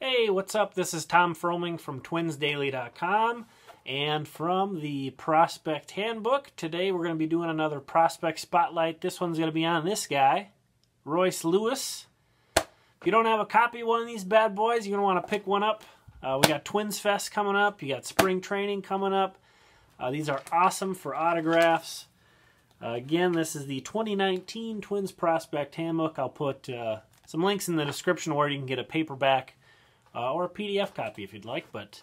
Hey, what's up? This is Tom Froming from twinsdaily.com and from the Prospect Handbook. Today we're going to be doing another Prospect Spotlight. This one's going to be on this guy, Royce Lewis. If you don't have a copy of one of these bad boys, you're going to want to pick one up. We got Twins Fest coming up. You got spring training coming up. These are awesome for autographs. Again, this is the 2019 Twins Prospect Handbook. I'll put some links in the description where you can get a paperback or a PDF copy if you'd like. But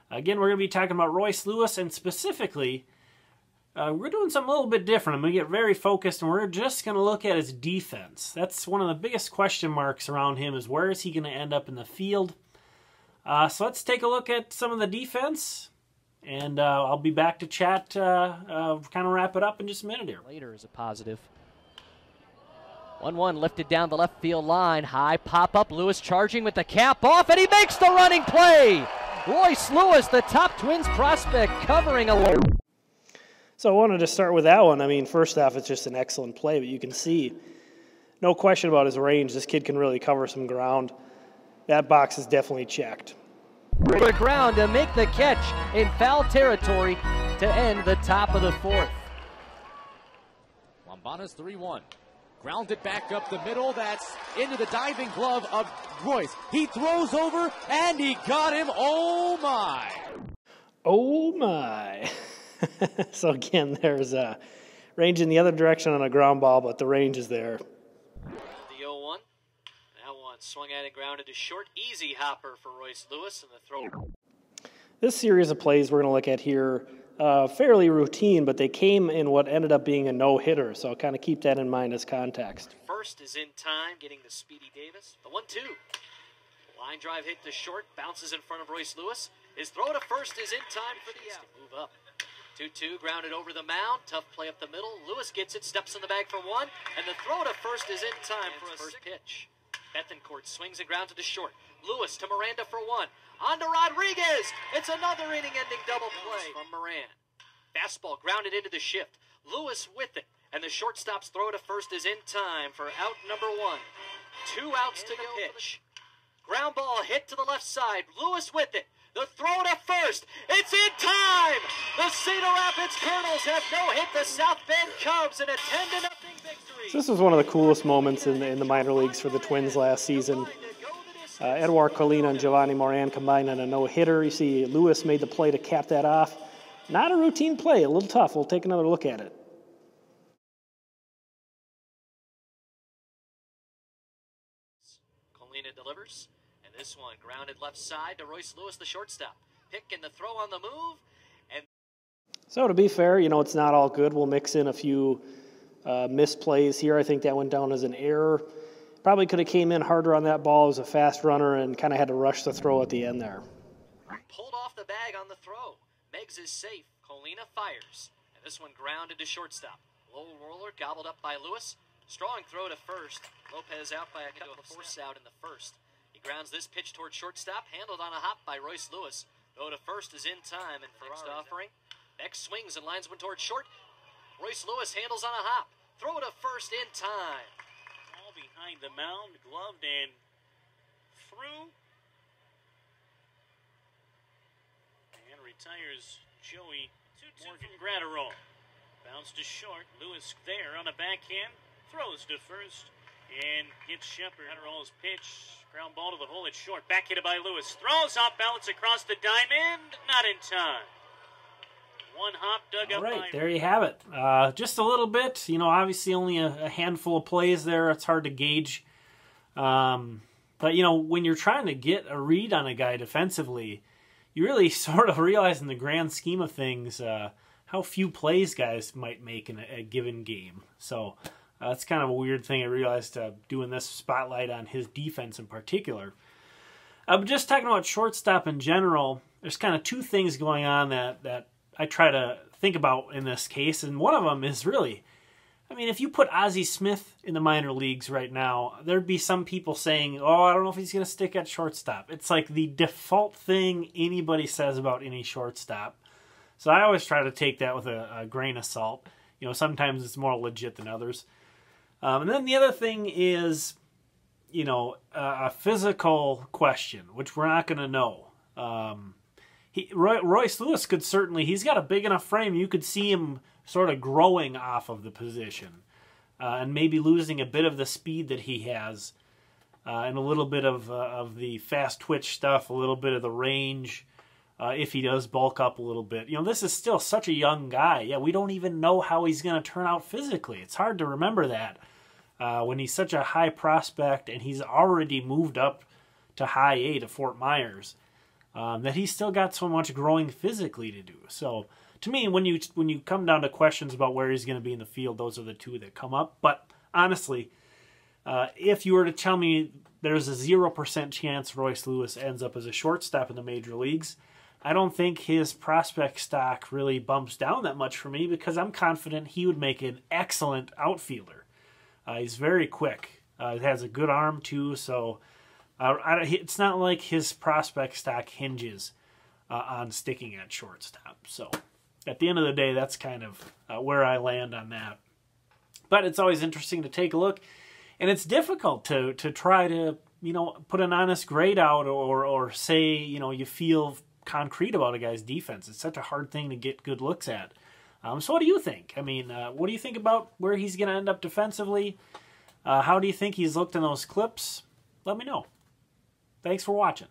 again, we're going to be talking about Royce Lewis, and specifically, we're doing something a little bit different. I'm going to get very focused, and we're just going to look at his defense. That's one of the biggest question marks around him, is where is he going to end up in the field? So let's take a look at some of the defense, and I'll be back to chat, kind of wrap it up in just a minute here. Later is a positive. 1-1 lifted down the left field line. High pop-up. Lewis charging with the cap off, and he makes the running play. Royce Lewis, the top Twins prospect, covering a... So I wanted to start with that one. I mean, first off, it's just an excellent play, but you can see, no question about his range. This kid can really cover some ground. That box is definitely checked. To the ground to make the catch in foul territory to end the top of the fourth. Wambana's 3-1. Grounded back up the middle. That's into the diving glove of Royce. He throws over, and he got him. Oh, my. Oh, my. So, again, there's range in the other direction on a ground ball, but the range is there. The 0-1. That one swung at and grounded to short. Easy hopper for Royce Lewis, and the throw. This series of plays we're going to look at here, fairly routine, but they came in what ended up being a no-hitter, so I'll kind of keep that in mind as context. First is in time, getting to Speedy Davis. The 1-2. Line drive hit to short, bounces in front of Royce Lewis. His throw to first is in time for the out. Move up. 2-2, grounded over the mound. Tough play up the middle. Lewis gets it, steps in the bag for one, and the throw to first is in time for a first pitch. Bethencourt swings and grounds to short. Lewis to Miranda for one. On to Rodriguez. It's another inning-ending double play from Moran. Fastball grounded into the shift. Lewis with it, and the shortstop's throw to first is in time for out number one. 2 outs to the pitch. Ground ball hit to the left side. Lewis with it. The throw to first. It's in time. The Cedar Rapids Colonels have no-hit the South Bend Cubs in a 10-0 victory. So this was one of the coolest moments in the minor leagues for the Twins last season. Edouard Colina and Giovanni Moran combined on a no-hitter. You see Lewis made the play to cap that off. Not a routine play, a little tough. We'll take another look at it. Colina delivers, and this one grounded left side to Royce Lewis, the shortstop. Pick and the throw on the move. And so to be fair, you know, it's not all good. We'll mix in a few misplays here. I think that went down as an error. Probably could have came in harder on that ball as a fast runner and kind of had to rush the throw at the end there. Pulled off the bag on the throw. Meggs is safe. Colina fires. And this one grounded to shortstop. Low roller gobbled up by Lewis. Strong throw to first. Lopez out by a couple of force out in the first. He grounds this pitch towards shortstop. Handled on a hop by Royce Lewis. Throw to first is in time, and for next offering. Meggs swings and lines one towards short. Royce Lewis handles on a hop. Throw to first in time. Behind the mound, gloved and through. And retires Joey Morgan Gratterall. Bounce to short. Lewis there on a backhand. Throws to first. And hits Shepard. Gratterall's pitch. Ground ball to the hole at short. Back hit by Lewis. Throws off balance across the diamond. Not in time. One hop dug up. All right, there you have it. Just a little bit. You know, obviously only a handful of plays there. It's hard to gauge. But, you know, when you're trying to get a read on a guy defensively, you really sort of realize in the grand scheme of things how few plays guys might make in a given game. So that's kind of a weird thing I realized doing this spotlight on his defense in particular. But just talking about shortstop in general, there's kind of two things going on that I try to think about in this case, and one of them is really, I mean, if you put Ozzie Smith in the minor leagues right now, there'd be some people saying, oh, I don't know if he's going to stick at shortstop. It's like the default thing anybody says about any shortstop. So I always try to take that with a grain of salt. You know, sometimes it's more legit than others. And then the other thing is, a physical question, which we're not going to know. Royce Lewis could certainly, he's got a big enough frame, you could see him sort of growing off of the position and maybe losing a bit of the speed that he has and a little bit of the fast twitch stuff, a little bit of the range if he does bulk up a little bit. This is still such a young guy. Yeah, we don't even know how he's going to turn out physically. It's hard to remember that when he's such a high prospect and he's already moved up to high A to Fort Myers. That he's still got so much growing physically to do. So to me, when you come down to questions about where he's going to be in the field, those are the two that come up. But honestly, if you were to tell me there's a 0% chance Royce Lewis ends up as a shortstop in the major leagues, I don't think his prospect stock really bumps down that much for me because I'm confident he would make an excellent outfielder. He's very quick. He has a good arm too, so it's not like his prospect stock hinges on sticking at shortstop. So at the end of the day, that's kind of where I land on that. But it's always interesting to take a look, and it's difficult to try to put an honest grade out or say you feel concrete about a guy's defense. It's such a hard thing to get good looks at. So what do you think? I mean, what do you think about where he's going to end up defensively? How do you think he's looked in those clips? Let me know. Thanks for watching.